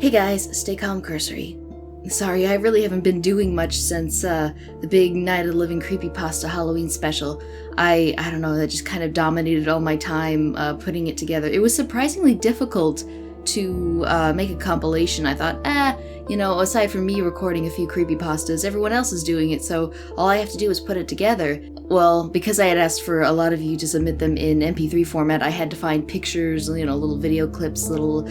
Hey guys, stay calm, cursory. Sorry, I really haven't been doing much since the big Night of the Living Creepypasta Halloween special. I don't know, that just kind of dominated all my time putting it together. It was surprisingly difficult to make a compilation. I thought, aside from me recording a few creepypastas, everyone else is doing it, so all I have to do is put it together. Well, because I had asked for a lot of you to submit them in MP3 format, I had to find pictures, little video clips, little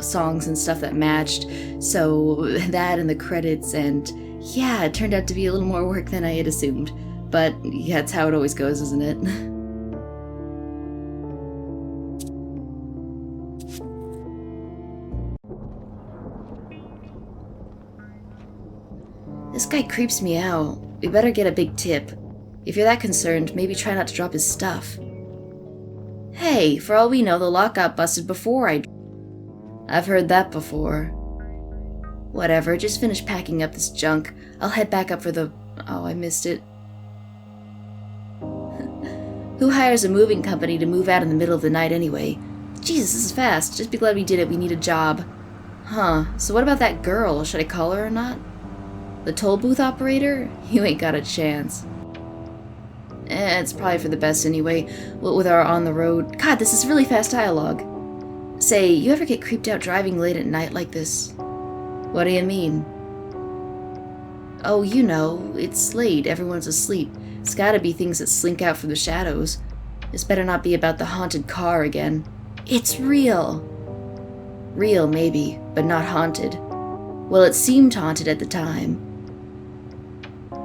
songs and stuff that matched. So that and the credits, and yeah, it turned out to be a little more work than I had assumed. But yeah, that's how it always goes, isn't it? This guy creeps me out. We better get a big tip. If you're that concerned, maybe try not to drop his stuff. Hey, for all we know, the lock got busted before I've heard that before. Whatever, just finish packing up this junk. I'll head back up for the... Oh, I missed it. Who hires a moving company to move out in the middle of the night anyway? Jesus, this is fast. Just be glad we did it. We need a job. Huh, so what about that girl? Should I call her or not? The toll booth operator? You ain't got a chance. It's probably for the best anyway, what with our on the road. God, this is really fast dialogue. Say, you ever get creeped out driving late at night like this? What do you mean? Oh, it's late, everyone's asleep. It's gotta be things that slink out from the shadows. This better not be about the haunted car again. It's real! Real, maybe, but not haunted. Well, it seemed haunted at the time.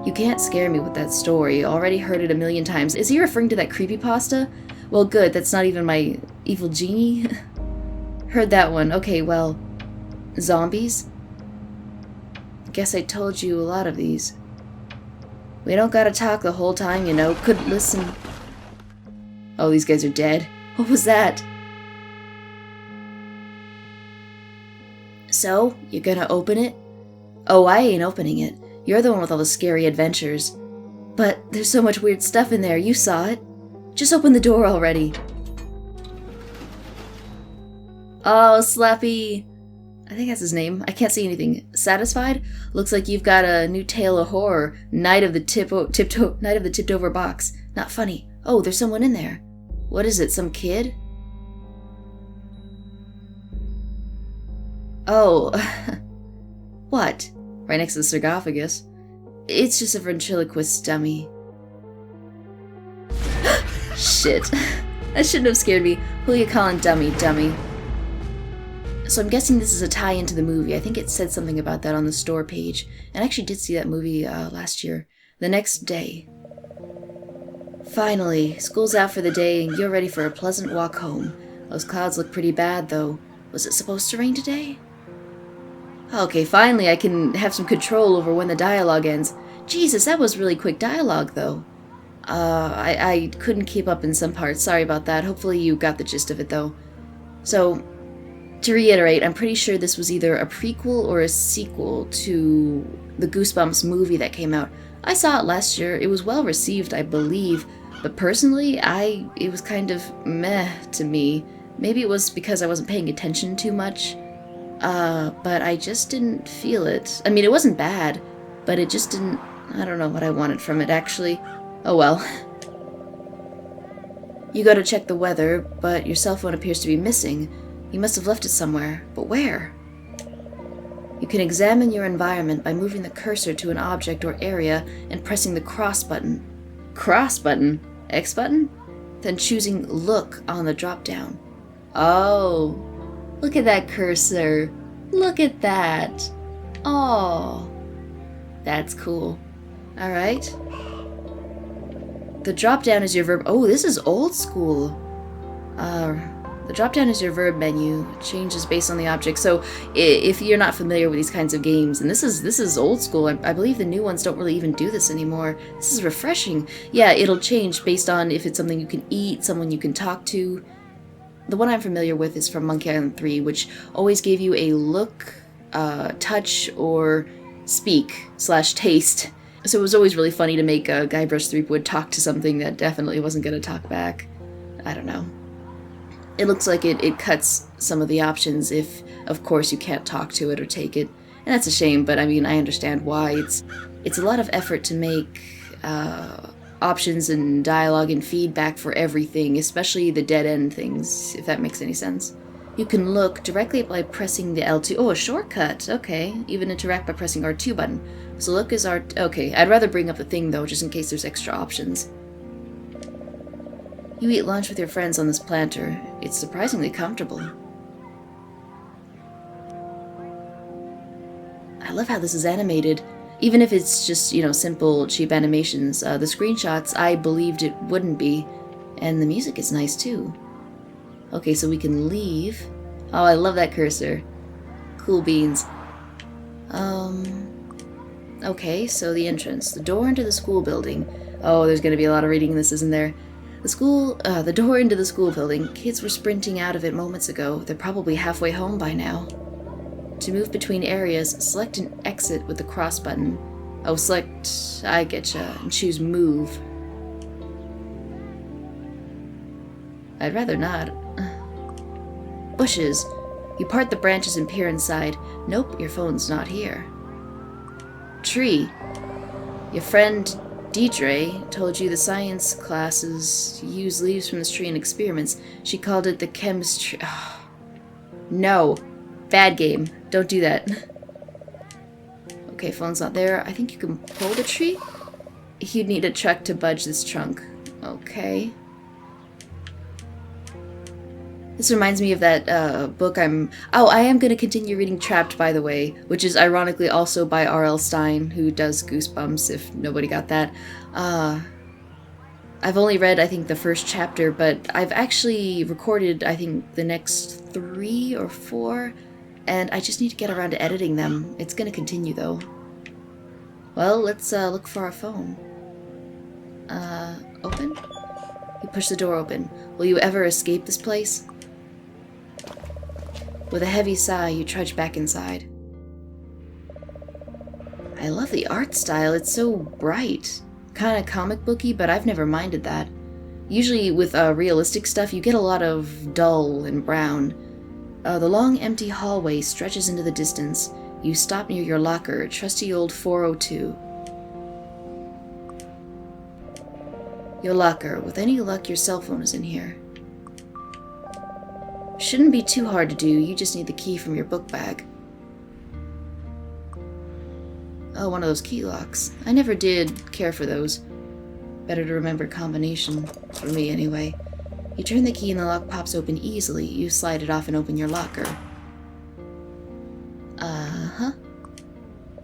You can't scare me with that story. Already heard it a million times. Is he referring to that creepypasta? Well, good, that's not even my evil genie. Heard that one. Okay, well, zombies? Guess I told you a lot of these. We don't gotta talk the whole time, Couldn't listen. Oh, these guys are dead. What was that? So, you're gonna open it? Oh, I ain't opening it. You're the one with all the scary adventures. But there's so much weird stuff in there, you saw it. Just open the door already. Oh, Slappy. I think that's his name. I can't see anything. Satisfied? Looks like you've got a new tale of horror. Night of the tipped over box. Not funny. Oh, there's someone in there. What is it, some kid? Oh. What? Right next to the sarcophagus. It's just a ventriloquist dummy. Shit. That shouldn't have scared me. Who you calling dummy? So I'm guessing this is a tie into the movie. I think it said something about that on the store page. And I actually did see that movie last year. The next day. Finally, school's out for the day and you're ready for a pleasant walk home. Those clouds look pretty bad, though. Was it supposed to rain today? Okay, finally I can have some control over when the dialogue ends. Jesus, that was really quick dialogue, though. I couldn't keep up in some parts. Sorry about that. Hopefully you got the gist of it, though. So, to reiterate, I'm pretty sure this was either a prequel or a sequel to the Goosebumps movie that came out. I saw it last year. It was well received, I believe. But personally, it was kind of meh to me. Maybe it was because I wasn't paying attention too much. But I just didn't feel it. I mean, it wasn't bad, but it just didn't... I don't know what I wanted from it, actually. Oh well. You go to check the weather, but your cell phone appears to be missing. You must have left it somewhere, but where? You can examine your environment by moving the cursor to an object or area and pressing the cross button. Cross button? X button? Then choosing Look on the drop-down. Oh, look at that cursor. Look at that. Oh, that's cool. Alright. The drop-down is your verb... Oh, this is old school. The drop-down is your verb menu. It changes based on the object. So if you're not familiar with these kinds of games, and this is old school. I believe the new ones don't really even do this anymore. This is refreshing. Yeah, it'll change based on if it's something you can eat, someone you can talk to. The one I'm familiar with is from Monkey Island 3, which always gave you a look, touch, or speak/taste. So it was always really funny to make Guybrush Threepwood talk to something that definitely wasn't going to talk back. I don't know. It looks like it cuts some of the options if, of course, you can't talk to it or take it. And that's a shame, but I mean, I understand why. It's a lot of effort to make options and dialogue and feedback for everything, especially the dead-end things, if that makes any sense. You can look directly by pressing the L2. Oh, a shortcut. Okay. Even interact by pressing R2 button. So look is R... Okay, I'd rather bring up the thing, though, just in case there's extra options. You eat lunch with your friends on this planter. It's surprisingly comfortable. I love how this is animated. Even if it's just, simple, cheap animations. The screenshots, I believed it wouldn't be. And the music is nice, too. Okay, so we can leave. Oh, I love that cursor. Cool beans. Okay, so the entrance. The door into the school building. Oh, there's gonna be a lot of reading in this, isn't there? The door into the school building. Kids were sprinting out of it moments ago. They're probably halfway home by now. To move between areas, select an exit with the cross button. Oh, select... I getcha. And choose move. I'd rather not. Bushes. You part the branches and peer inside. Nope, your phone's not here. Tree. Your friend Deidre told you the science classes use leaves from this tree in experiments. She called it the chemistry... Oh. No. Bad game. Don't do that. Okay, phone's not there. I think you can pull the tree? You'd need a truck to budge this trunk. Okay. This reminds me of that book I am going to continue reading Trapped, by the way, which is ironically also by R.L. Stine, who does Goosebumps, if nobody got that. I've only read, I think, the first chapter, but I've actually recorded, I think, the next 3 or 4, and I just need to get around to editing them. It's going to continue, though. Well, let's look for our phone. Open? You push the door open. Will you ever escape this place? With a heavy sigh, you trudge back inside. I love the art style. It's so bright. Kind of comic booky, but I've never minded that. Usually with realistic stuff, you get a lot of dull and brown. The long, empty hallway stretches into the distance. You stop near your locker, trusty old 402. Your locker. With any luck, your cell phone is in here. Shouldn't be too hard to do, you just need the key from your book bag. Oh, one of those key locks. I never did care for those. Better to remember combination, for me anyway. You turn the key and the lock pops open easily. You slide it off and open your locker. Uh-huh.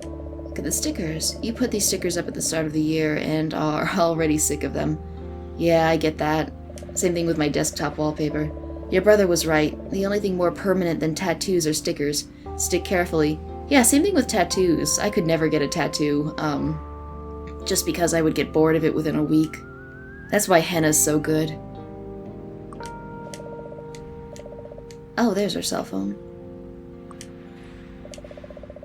Look at the stickers. You put these stickers up at the start of the year and are already sick of them. Yeah, I get that. Same thing with my desktop wallpaper. Your brother was right. The only thing more permanent than tattoos are stickers. Stick carefully. Yeah, same thing with tattoos. I could never get a tattoo, just because I would get bored of it within a week. That's why henna's so good. Oh, there's our cell phone.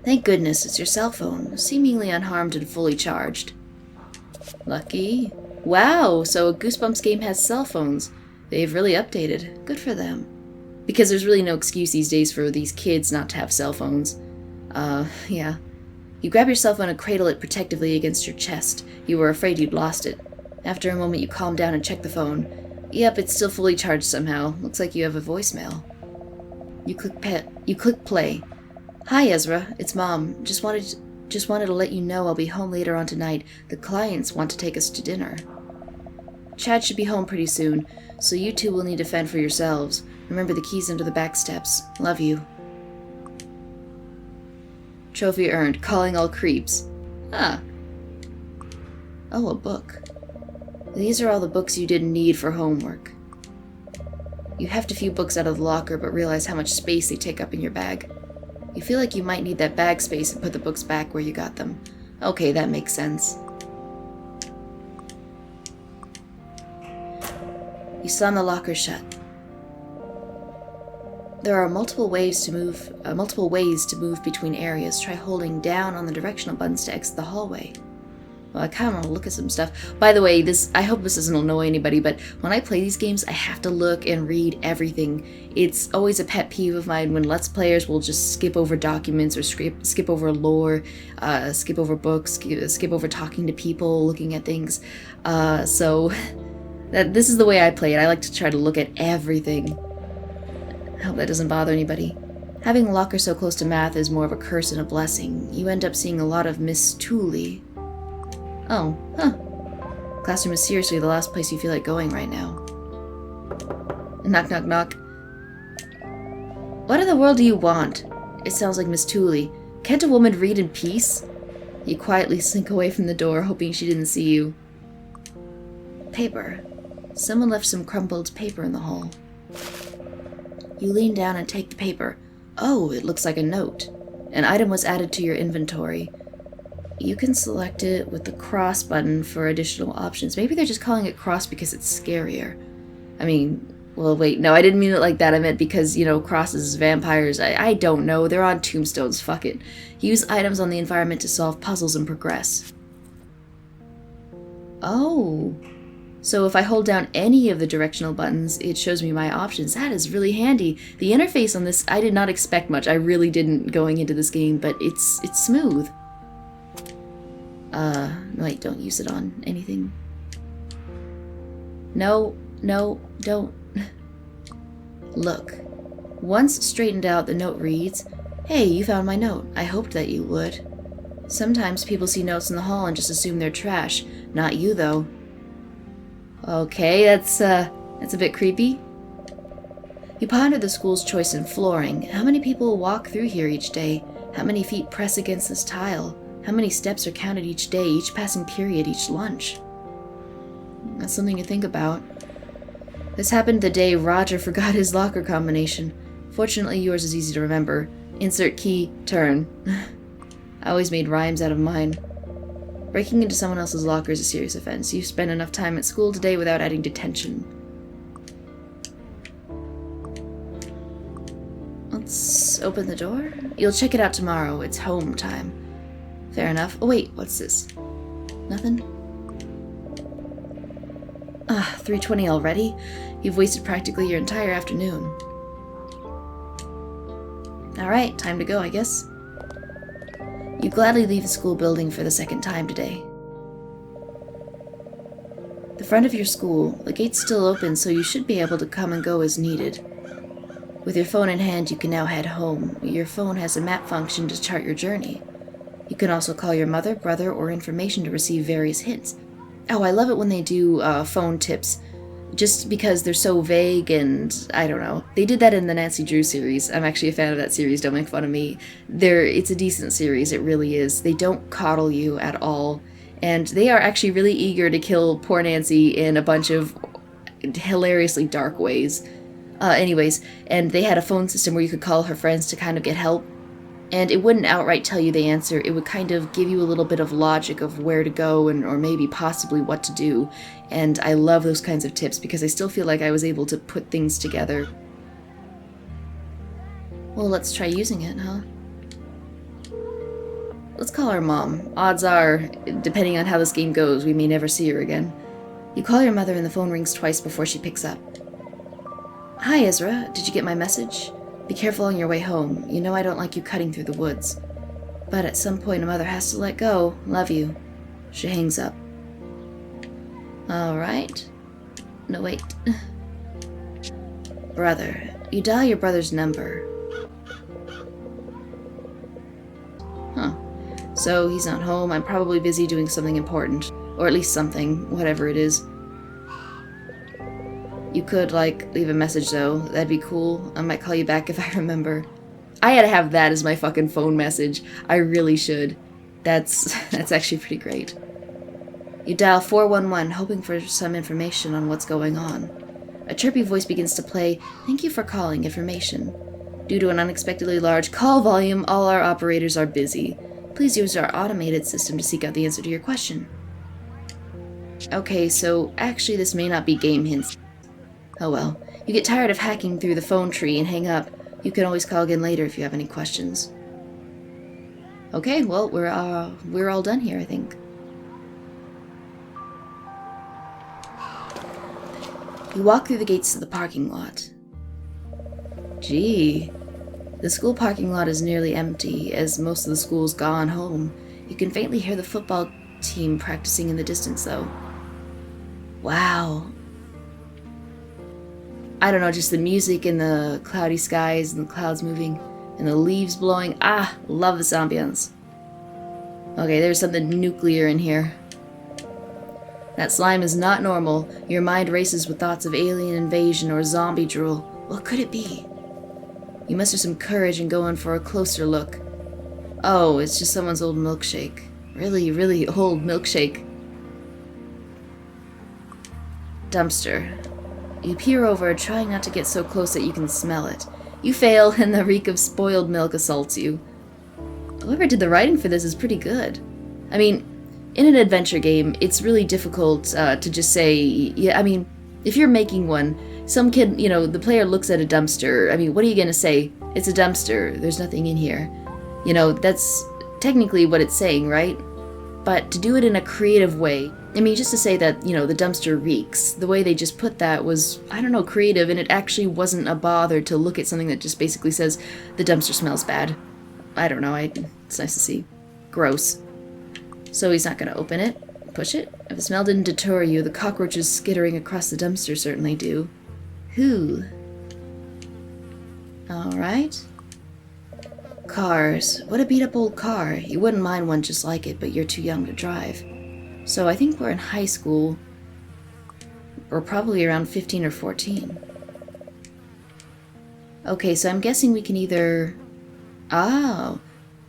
Thank goodness it's your cell phone, seemingly unharmed and fully charged. Lucky. Wow, so a Goosebumps game has cell phones. They've really updated. Good for them. Because there's really no excuse these days for these kids not to have cell phones. Yeah. You grab your cell phone and cradle it protectively against your chest. You were afraid you'd lost it. After a moment, you calm down and check the phone. Yep, it's still fully charged somehow. Looks like you have a voicemail. You click play. Hi, Ezra. It's Mom. Just wanted to let you know I'll be home later on tonight. The clients want to take us to dinner. Chad should be home pretty soon, so you two will need to fend for yourselves. Remember the keys under the back steps. Love you. Trophy earned. Calling all creeps. Ah. Oh, a book. These are all the books you didn't need for homework. You heft a few books out of the locker, but realize how much space they take up in your bag. You feel like you might need that bag space and put the books back where you got them. Okay, that makes sense. You slam the locker shut. There are multiple ways to move between areas. Try holding down on the directional buttons to exit the hallway. Well, I kind of want to look at some stuff. By the way, I hope this doesn't annoy anybody, but when I play these games, I have to look and read everything. It's always a pet peeve of mine when Let's Players will just skip over documents or skip over lore, skip over books, skip over talking to people, looking at things. So this is the way I play it. I like to try to look at everything. I hope that doesn't bother anybody. Having a locker so close to math is more of a curse and a blessing. You end up seeing a lot of Miss Tooley. Oh, huh. Classroom is seriously the last place you feel like going right now. Knock, knock, knock. What in the world do you want? It sounds like Miss Tooley. Can't a woman read in peace? You quietly slink away from the door, hoping she didn't see you. Paper. Someone left some crumpled paper in the hall. You lean down and take the paper. Oh, it looks like a note. An item was added to your inventory. You can select it with the cross button for additional options. Maybe they're just calling it cross because it's scarier. I mean, well, wait, no, I didn't mean it like that. I meant because, you know, crosses, vampires, I don't know. They're on tombstones, fuck it. Use items on the environment to solve puzzles and progress. Oh. So if I hold down any of the directional buttons, it shows me my options. That is really handy. The interface on this, I did not expect much. I really didn't going into this game, but it's smooth. Wait, don't use it on anything. No, don't. Look. Once straightened out, the note reads, "Hey, you found my note. I hoped that you would." Sometimes people see notes in the hall and just assume they're trash. Not you, though. Okay, that's a bit creepy. You ponder the school's choice in flooring. How many people walk through here each day? How many feet press against this tile? How many steps are counted each day, each passing period, each lunch? That's something to think about. This happened the day Roger forgot his locker combination. Fortunately, yours is easy to remember. Insert key, turn. I always made rhymes out of mine. Breaking into someone else's locker is a serious offense. You've spent enough time at school today without adding detention. Let's open the door. You'll check it out tomorrow. It's home time. Fair enough. Oh wait, what's this? Nothing? 3:20 already? You've wasted practically your entire afternoon. Alright, time to go, I guess. You gladly leave the school building for the second time today. The front of your school, the gate's still open, so you should be able to come and go as needed. With your phone in hand, you can now head home. Your phone has a map function to chart your journey. You can also call your mother, brother, or information to receive various hints. Oh, I love it when they do phone tips, just because they're so vague and, I don't know. They did that in the Nancy Drew series. I'm actually a fan of that series, don't make fun of me. It's a decent series, it really is. They don't coddle you at all, and they are actually really eager to kill poor Nancy in a bunch of hilariously dark ways. Anyways, and they had a phone system where you could call her friends to kind of get help. And it wouldn't outright tell you the answer. It would kind of give you a little bit of logic of where to go or maybe possibly what to do. And I love those kinds of tips because I still feel like I was able to put things together. Well, let's try using it, huh? Let's call our mom. Odds are, depending on how this game goes, we may never see her again. You call your mother and the phone rings twice before she picks up. Hi, Ezra. Did you get my message? Be careful on your way home. You know I don't like you cutting through the woods. But at some point a mother has to let go. Love you. She hangs up. Alright. No, wait. Brother. You dial your brother's number. Huh. So he's not home. I'm probably busy doing something important. Or at least something. Whatever it is. You could, leave a message, though. That'd be cool. I might call you back if I remember. I had to have that as my fucking phone message. I really should. That's actually pretty great. You dial 411, hoping for some information on what's going on. A chirpy voice begins to play, "Thank you for calling. Information. Due to an unexpectedly large call volume, all our operators are busy. Please use our automated system to seek out the answer to your question." Okay, so actually this may not be game hints. Oh well. You get tired of hacking through the phone tree and hang up. You can always call again later if you have any questions. Okay, well, we're all done here, I think. You walk through the gates to the parking lot. Gee, the school parking lot is nearly empty, as most of the school's gone home. You can faintly hear the football team practicing in the distance, though. Wow. I don't know, just the music and the cloudy skies and the clouds moving and the leaves blowing. Ah, love this ambience. Okay, there's something nuclear in here. That slime is not normal. Your mind races with thoughts of alien invasion or zombie drool. What could it be? You muster some courage and go in for a closer look. Oh, it's just someone's old milkshake. Really, really old milkshake. Dumpster. You peer over, trying not to get so close that you can smell it. You fail, and the reek of spoiled milk assaults you. Whoever did the writing for this is pretty good. I mean, in an adventure game, it's really difficult to just say, yeah, I mean, if you're making one, some kid, you know, the player looks at a dumpster. I mean, what are you going to say? It's a dumpster. There's nothing in here. You know, that's technically what it's saying, right? But to do it in a creative way, I mean, just to say that, you know, the dumpster reeks, the way they just put that was, I don't know, creative, and it actually wasn't a bother to look at something that just basically says, the dumpster smells bad. I don't know, it's nice to see. Gross. So he's not going to open it? Push it? If the smell didn't deter you, the cockroaches skittering across the dumpster certainly do. Who? Alright. Cars. What a beat-up old car. You wouldn't mind one just like it, but you're too young to drive. So I think we're in high school. Or probably around 15 or 14. Okay, so I'm guessing we can either... Oh.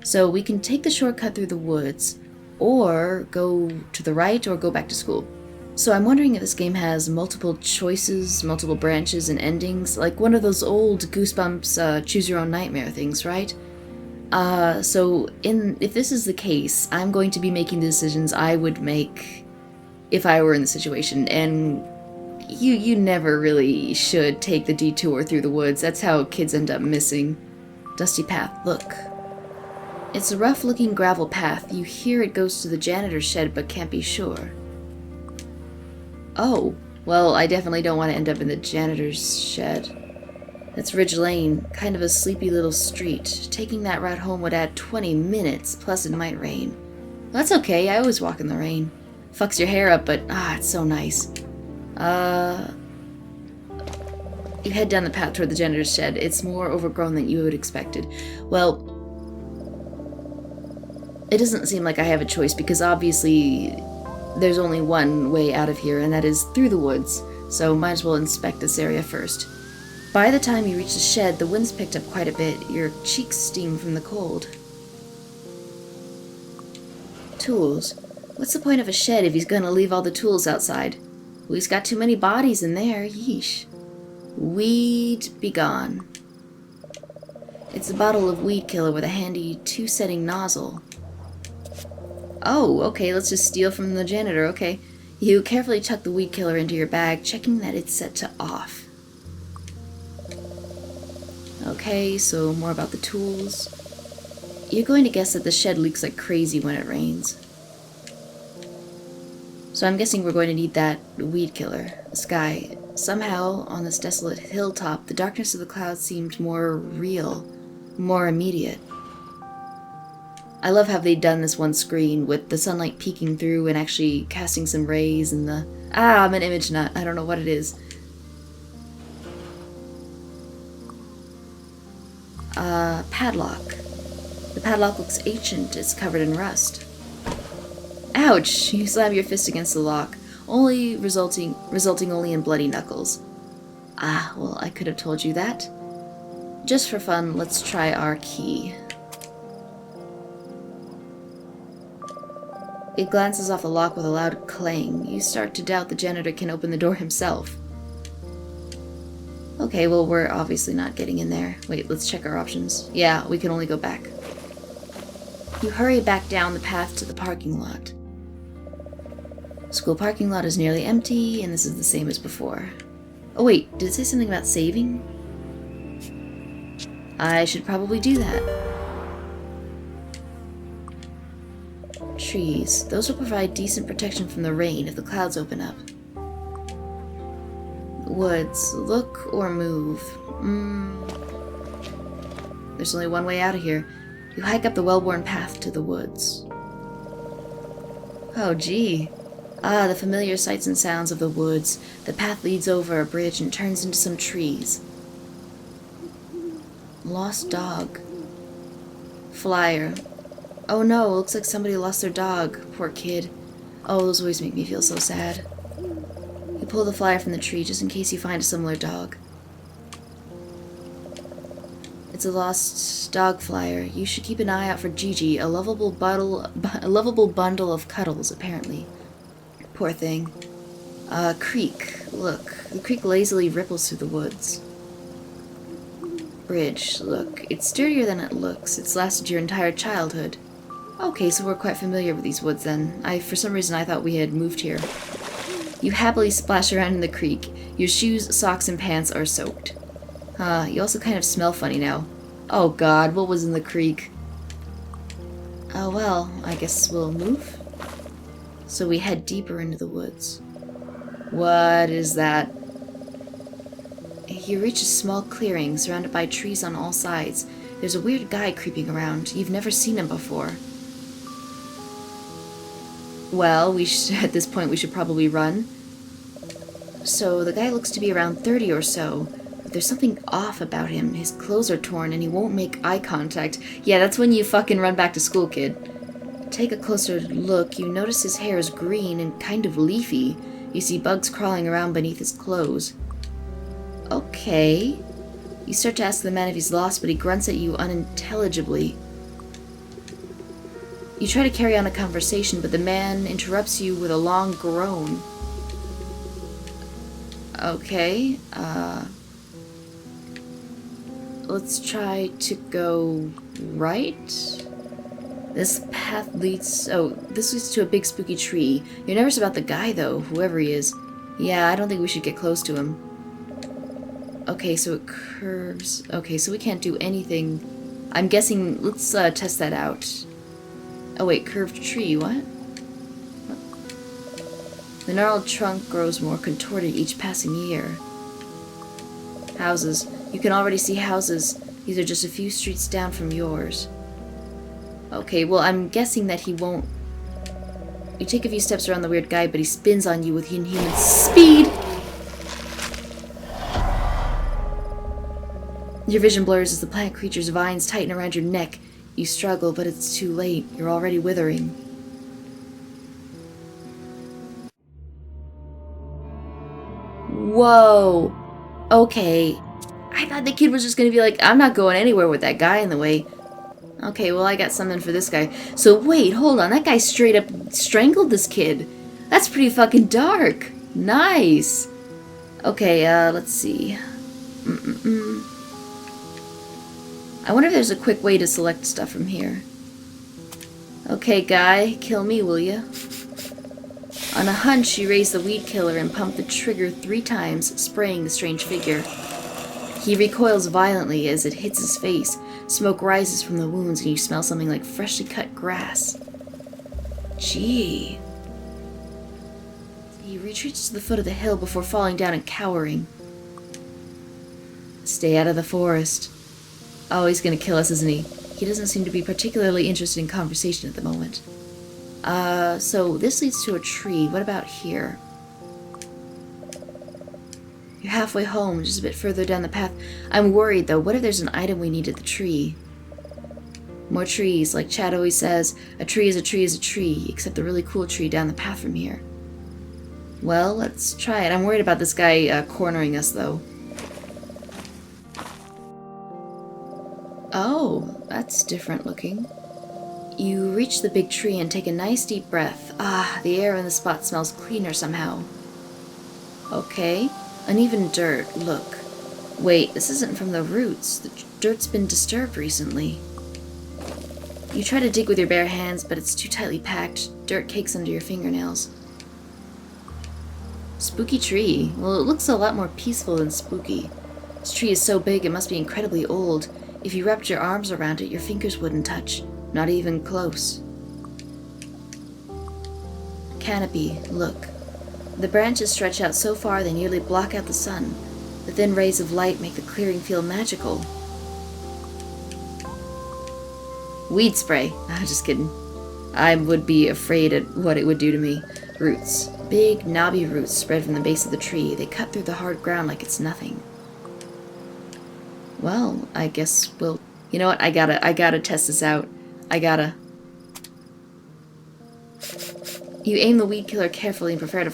So we can take the shortcut through the woods, or go to the right, or go back to school. So I'm wondering if this game has multiple choices, multiple branches and endings, like one of those old Goosebumps choose your own nightmare things, right? So if this is the case, I'm going to be making the decisions I would make if I were in the situation, and you never really should take the detour through the woods. That's how kids end up missing. Dusty path, look. It's a rough-looking gravel path. You hear it goes to the janitor's shed, but can't be sure. Oh, well, I definitely don't want to end up in the janitor's shed. That's Ridge Lane, kind of a sleepy little street. Taking that route home would add 20 minutes, plus it might rain. That's okay, I always walk in the rain. Fucks your hair up, but it's so nice. You head down the path toward the janitor's shed. It's more overgrown than you would expected. Well, it doesn't seem like I have a choice, because obviously there's only one way out of here, and that is through the woods, so might as well inspect this area first. By the time you reach the shed, the wind's picked up quite a bit. Your cheeks sting from the cold. Tools. What's the point of a shed if he's gonna leave all the tools outside? Well, he's got too many bodies in there, yeesh. Weed be gone. It's a bottle of weed killer with a handy 2-setting nozzle. Oh, okay, let's just steal from the janitor, okay. You carefully tuck the weed killer into your bag, checking that it's set to off. Okay, so more about the tools. You're going to guess that the shed leaks like crazy when it rains. So I'm guessing we're going to need that weed killer. The sky. Somehow, on this desolate hilltop, the darkness of the clouds seemed more real, more immediate. I love how they've done this one screen with the sunlight peeking through and actually casting some rays and the... I'm an image nut. I don't know what it is. Padlock. The padlock looks ancient. It's covered in rust. Ouch! You slam your fist against the lock, only resulting only in bloody knuckles. Well, I could have told you that. Just for fun, let's try our key. It glances off the lock with a loud clang. You start to doubt the janitor can open the door himself. Okay, well, we're obviously not getting in there. Wait, let's check our options. Yeah, we can only go back. You hurry back down the path to the parking lot. School parking lot is nearly empty, and this is the same as before. Oh wait, did it say something about saving? I should probably do that. Trees. Those will provide decent protection from the rain if the clouds open up. Woods. Look or move. There's only one way out of here. You hike up the well-worn path to the woods. Oh, gee. Ah, the familiar sights and sounds of the woods. The path leads over a bridge and turns into some trees. Lost dog. Flyer. Oh no, looks like somebody lost their dog. Poor kid. Oh, those always make me feel so sad. You pull the flyer from the tree just in case you find a similar dog. It's a lost dog flyer. You should keep an eye out for Gigi, a lovable bundle of cuddles, apparently. Poor thing. Creek. Look. The creek lazily ripples through the woods. Bridge. Look. It's sturdier than it looks. It's lasted your entire childhood. Okay, so we're quite familiar with these woods then. For some reason I thought we had moved here. You happily splash around in the creek. Your shoes, socks, and pants are soaked. You also kind of smell funny now. Oh god, what was in the creek? Oh well, I guess we'll move. So we head deeper into the woods. What is that? You reach a small clearing surrounded by trees on all sides. There's a weird guy creeping around. You've never seen him before. Well, at this point we should probably run. So the guy looks to be around 30 or so. But there's something off about him. His clothes are torn and he won't make eye contact. Yeah, that's when you fucking run back to school, kid. Take a closer look. You notice his hair is green and kind of leafy. You see bugs crawling around beneath his clothes. Okay. You start to ask the man if he's lost, but he grunts at you unintelligibly. You try to carry on a conversation, but the man interrupts you with a long groan. Okay, let's try to go right? This path leads... Oh, this leads to a big spooky tree. You're nervous about the guy, though, whoever he is. Yeah, I don't think we should get close to him. Okay, so it curves... Okay, so we can't do anything. I'm guessing... Let's test that out. Oh wait, curved tree, what? The gnarled trunk grows more contorted each passing year. Houses. You can already see houses. These are just a few streets down from yours. Okay, well, I'm guessing that he won't... You take a few steps around the weird guy, but he spins on you with inhuman speed! Your vision blurs as the plant creature's vines tighten around your neck. You struggle, but it's too late. You're already withering. Whoa! Okay. I thought the kid was just gonna be like, I'm not going anywhere with that guy in the way. Okay, well, I got something for this guy. So wait, hold on. That guy straight up strangled this kid. That's pretty fucking dark. Nice. Okay, let's see. I wonder if there's a quick way to select stuff from here. Okay, guy, kill me, will ya? On a hunch, you raise the weed killer and pump the trigger 3 times, spraying the strange figure. He recoils violently as it hits his face. Smoke rises from the wounds and you smell something like freshly cut grass. Gee. He retreats to the foot of the hill before falling down and cowering. Stay out of the forest. Oh, he's gonna kill us, isn't he? He doesn't seem to be particularly interested in conversation at the moment. So this leads to a tree. What about here? You're halfway home, just a bit further down the path. I'm worried, though. What if there's an item we need at the tree? More trees. Like Chad always says, a tree is a tree is a tree, except the really cool tree down the path from here. Well, let's try it. I'm worried about this guy cornering us, though. Oh, that's different looking. You reach the big tree and take a nice deep breath. Ah, the air in the spot smells cleaner somehow. Okay. Uneven dirt, look. Wait, this isn't from the roots. The dirt's been disturbed recently. You try to dig with your bare hands, but it's too tightly packed. Dirt cakes under your fingernails. Spooky tree. Well, it looks a lot more peaceful than spooky. This tree is so big it must be incredibly old. If you wrapped your arms around it, your fingers wouldn't touch. Not even close. Canopy, look. The branches stretch out so far they nearly block out the sun. The thin rays of light make the clearing feel magical. Weed spray. Ah, just kidding. I would be afraid at what it would do to me. Roots. Big, knobby roots spread from the base of the tree. They cut through the hard ground like it's nothing. Well, I guess we'll... You know what? I gotta test this out. You aim the weed killer carefully and prepare to...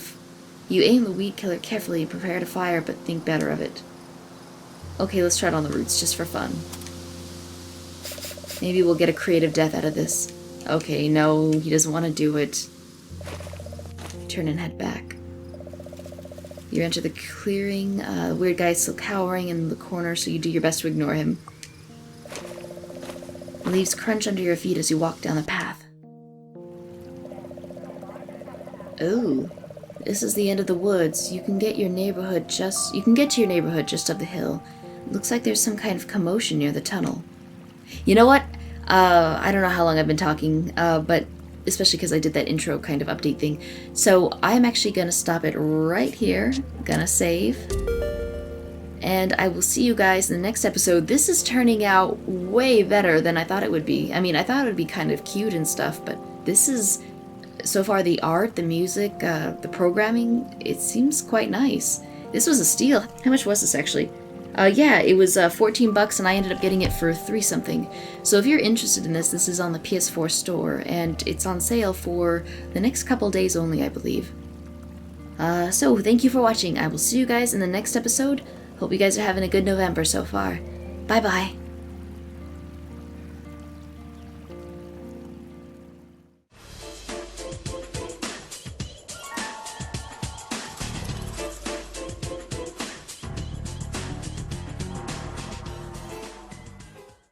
prepare to fire, but think better of it. Okay, let's try it on the roots, just for fun. Maybe we'll get a creative death out of this. Okay, no, he doesn't want to do it. Turn and head back. You enter the clearing. The weird guy is still cowering in the corner, so you do your best to ignore him. Leaves crunch under your feet as you walk down the path. Oh, this is the end of the woods. You can get to your neighborhood just up the hill. Looks like there's some kind of commotion near the tunnel. You know what? I don't know how long I've been talking, but especially because I did that intro kind of update thing. So I'm actually going to stop it right here. Gonna save. And I will see you guys in the next episode. This is turning out way better than I thought it would be. I mean, I thought it would be kind of cute and stuff, but this is, so far, the art, the music, the programming, it seems quite nice. This was a steal. How much was this actually? Yeah, it was $14 and I ended up getting it for $3 something. So if you're interested in this is on the PS4 store and it's on sale for the next couple days only, I believe. So thank you for watching. I will see you guys in the next episode. Hope you guys are having a good November so far. Bye bye.